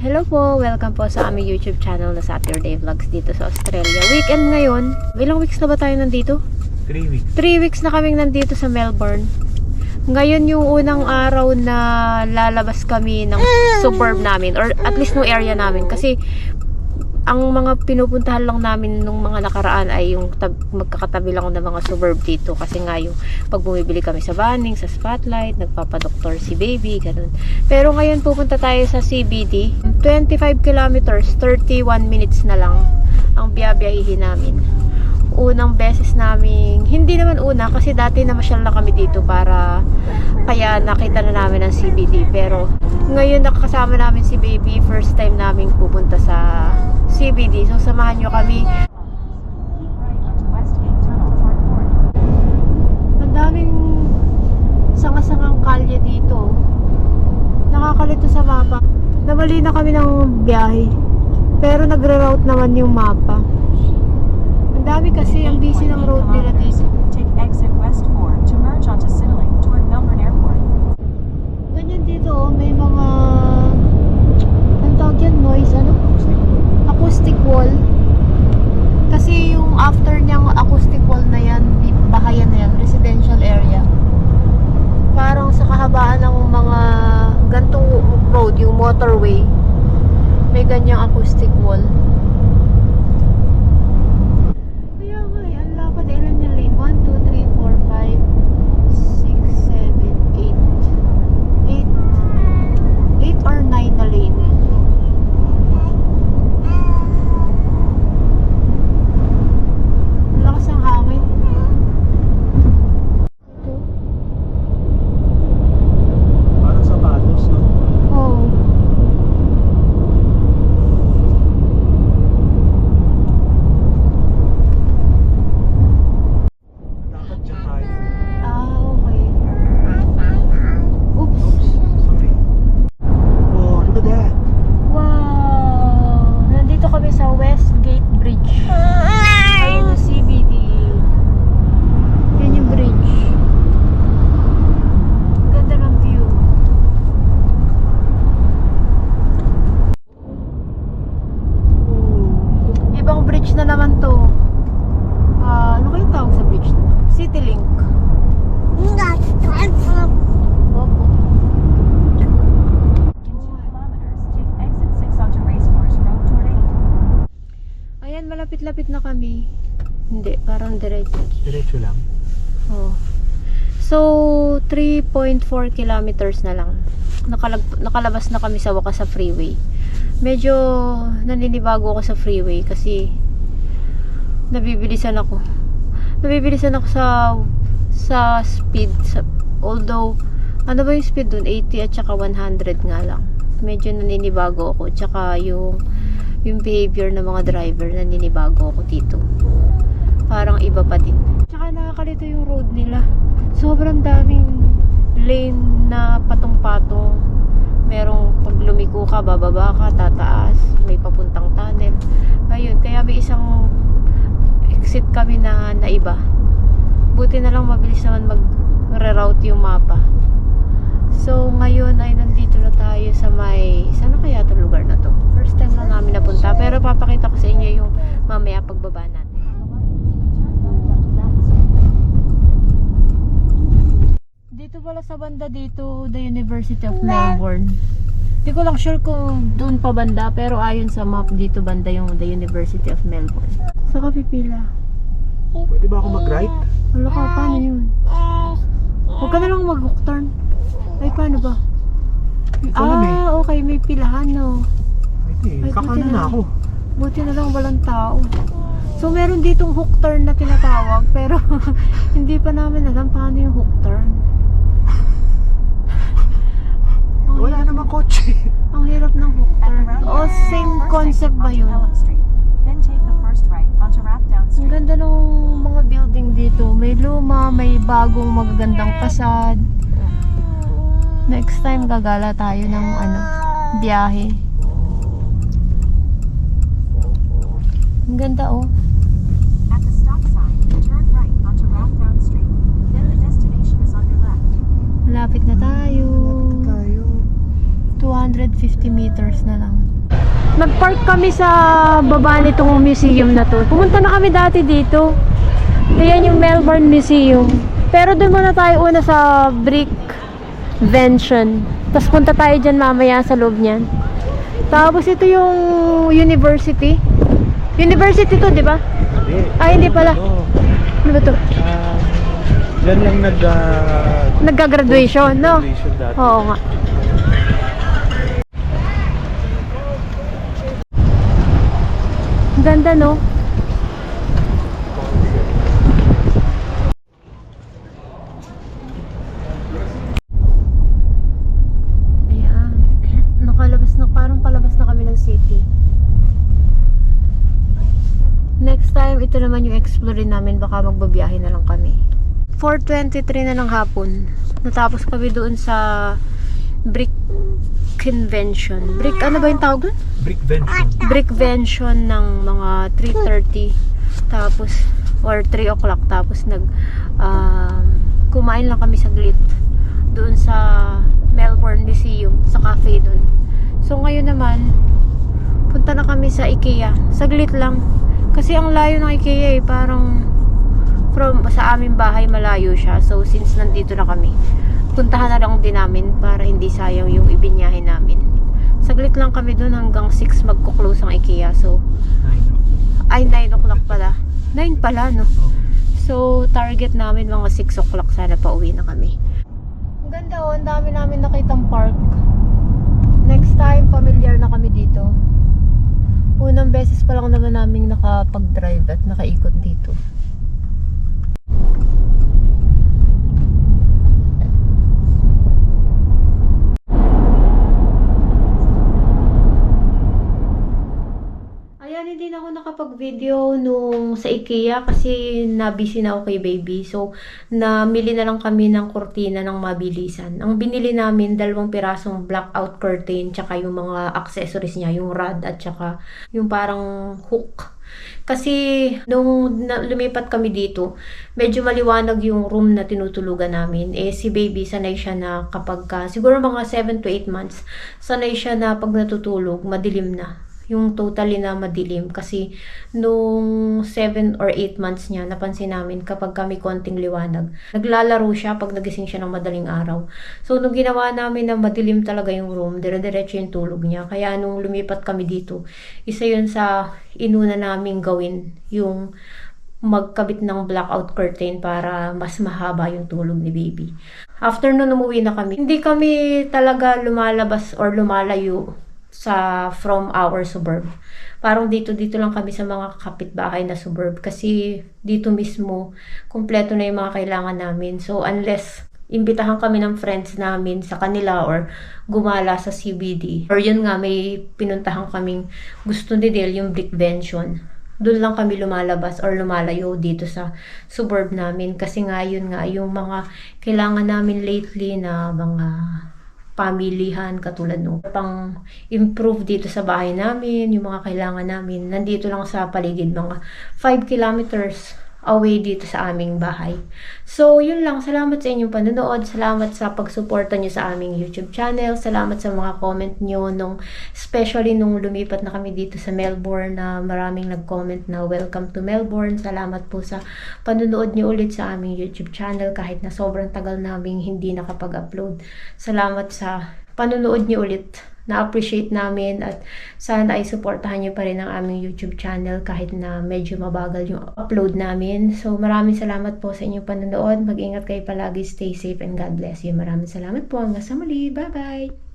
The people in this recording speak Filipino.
Hello po! Welcome po sa aming YouTube channel na Saturday Vlogs dito sa Australia. Weekend ngayon. Ilang weeks na ba tayo nandito? 3 weeks. 3 weeks na kaming nandito sa Melbourne. Ngayon yung unang araw na lalabas kami ng suburb namin or at least ng area namin. Kasi ang mga pinupuntahan lang namin nung mga nakaraan ay yung magkakatabi lang ng mga suburb dito. Kasi nga yung pag bumibili kami sa Bunnings, sa Spotlight, nagpapadoktor si baby, ganun. Pero ngayon pupunta tayo sa CBD. 25 kilometers, 31 minutes na lang ang biyabiyahin namin. Unang beses namin, hindi naman una kasi dati namasyal na kami dito para kaya nakita na namin ang CBD. Pero ngayon nakakasama namin si baby, first time namin pupunta sa CBD. So samahan nyo kami. Ang daming sanga-sangang kalye dito. Nakakalito sa mapa. Namali na kami ng biyahe. Pero nagre-route naman yung mapa. Ang dami kasi, ang busy ng road nila dito. Take exit west 4 to merge onto Sinling toward Melbourne Airport. Ganyan dito, may mga ang tawag dyan, noise, acoustic wall. Kasi yung after niyang acoustic wall na yan, bahayan na yan, residential area. Parang sa kahabaan ng mga gantong road, yung motorway, may ganyang acoustic wall. Kaya nga, ang lapad, ilan yung lane? 1, 2, 3, 4, 5, 6, 7, 8 8 or 9 na lane. Ang lakas ng hangin. Ito. Parang sapatos, no? Oh. Dapat dyan tayo. Okay. Oops. Sorry. Oh, look at that. Wow! Nandito kami sa Westgate Bridge. Ayun yung CBD. Yan yung bridge. Ganda ng view. Ibang bridge na naman to. Ano kayong tawag sa bridge? CityLink. Opo. In 2 kilometers, take exit 6 onto Racecourse Road toward 8. Ayan, malapit-lapit na kami. Hindi, parang diretso. Diretso lang. Oh. So, 3.4 kilometers na lang. Nakalabas na kami sa wakas sa freeway. Medyo naninibago ako sa freeway kasi nabibilisan ako. Nabibilisan ako sa speed. Although, ano ba yung speed dun? 80 at saka 100 nga lang. Medyo naninibago ako. Tsaka yung behavior ng mga driver, naninibago ako dito. Parang iba pa din. Tsaka nakakalito yung road nila. Sobrang daming lane na patong-patong. Merong pag lumiko ka, bababa ka, tataas. May papuntang tunnel. Ayun, kaya may isang exit kami na iba. Buti na lang mabilis naman mag-reroute yung mapa. So, ngayon ay nandito na tayo sa saan na kaya itong lugar na to? First time lang namin napunta. Pero papakita ko sa inyo yung mamaya pagbaba natin. Dito pala sa banda dito, the University of Melbourne. Hindi ko lang sure kung doon pa banda, pero ayon sa map dito banda yung the University of Melbourne. Sa kapipila. Pwede ba ako mag-right? Wala ka, paano yun? Huwag ka na lang mag-hook turn. Ay, paano ba? Okay, may pilahan, no? Pwede, Ay, kakanan buti na na. ako. Buti na lang walang tao. So, meron ditong hook turn na tinatawag, pero hindi pa namin alam paano yung hook turn. Wala namang kotse. Ang hirap ng hook At the turn. roundabout, Same first concept exit ba onto yun? Ellen Street. Then take the first right onto Rathdown Ang Street. ganda ng mga building dito. May luma, may bagong magagandang fasad. Next time gagala tayo ng biyahe. Ang ganda oh. At the stop sign, turn right onto Rathdown Street. Then the destination is on your left. Malapit na tayo. Tayo. 250 meters na lang. Nag-park kami sa baba nitong museum na to. Pumunta na kami dati dito. Ayan yung Melbourne Museum. Pero doon muna tayo una sa Brickvention. Tapos punta tayo dyan mamaya sa loob niyan. Tapos ito yung university. University to, di ba? Hindi. Ay, hindi pala. Ano ba to? Diyan lang Nagka-graduation, no? graduation dati. Oo nga. Ang ganda, no? Ayan. Nakalabas na, parang palabas na kami ng city. Next time, ito naman yung explore namin. Baka magbabiyahe na lang kami. 4:23 na ng hapon. Natapos kami doon sa Brick Convention. Brick, ano ba yung tawag doon? Brickvention. Brickvention ng mga 3:30. Tapos, or 3 o'clock. Tapos, kumain lang kami saglit doon sa Melbourne Museum, sa cafe doon. So, ngayon naman, punta na kami sa IKEA. Saglit lang. Kasi ang layo ng IKEA parang sa aming bahay malayo siya. So since nandito na kami, puntahan na lang din namin para hindi sayang yung ibinyahe namin. Saglit lang kami dun hanggang 6 magko-close ang IKEA. So 9 o'clock pala. 9 pala, no? So target namin mga 6 o'clock, sana pa uwi na kami. Ang ganda, oh, ang dami namin nakitang park. Next time familiar na kami dito. Unang beses pa lang naman namin nakapag-drive at nakaikot dito. Ayan, hindi na ako nakapag-video nung sa IKEA kasi na-busy na ako kay baby. So, namili na lang kami ng kurtina ng mabilisan. Ang binili namin, 2 pirasong blackout curtain, tsaka yung mga accessories niya, yung rod at tsaka yung parang hook. Kasi nung lumipat kami dito, medyo maliwanag yung room na tinutulugan namin. Eh si baby, sanay siya na kapag siguro mga 7 to 8 months, sanay siya na pag natutulog, madilim na. Yung totally na madilim. Kasi nung 7 or 8 months niya, napansin namin kapag kami konting liwanag, naglalaro siya pag nagising siya ng madaling araw. So nung ginawa namin na madilim talaga yung room, dire-diretso yung tulog niya. Kaya nung lumipat kami dito, isa yun sa inuna naming gawin, yung magkabit ng blackout curtain para mas mahaba yung tulog ni baby. After nun umuwi na kami, hindi kami talaga lumalabas or lumalayo from our suburb. Parang dito lang kami sa mga kapitbahay na suburb kasi dito mismo kumpleto na yung mga kailangan namin. So unless imbitahan kami ng friends namin sa kanila or gumala sa CBD, or yun nga, may pinuntahan kaming gusto ni Del, yung Brickvention, doon lang kami lumalabas or lumalayo dito sa suburb namin kasi nga yun nga yung mga kailangan namin lately na mga pamilihan, katulad nung pang improve dito sa bahay namin, yung mga kailangan namin, nandito lang sa paligid, mga 5 kilometers away dito sa aming bahay. So, yun lang. Salamat sa inyong panonood. Salamat sa pagsuporta nyo sa aming YouTube channel. Salamat sa mga comment nyo especially nung lumipat na kami dito sa Melbourne, na maraming nag-comment na welcome to Melbourne. Salamat po sa panonood nyo ulit sa aming YouTube channel kahit na sobrang tagal naming hindi nakapag-upload. Salamat sa panonood nyo ulit. Na-appreciate namin at sana ay supportahan nyo pa rin ang aming YouTube channel kahit na medyo mabagal yung upload namin. So maraming salamat po sa inyong panonood. Mag-ingat kayo palagi, stay safe and God bless you. Maraming salamat po. Hanggang sa muli. Bye-bye!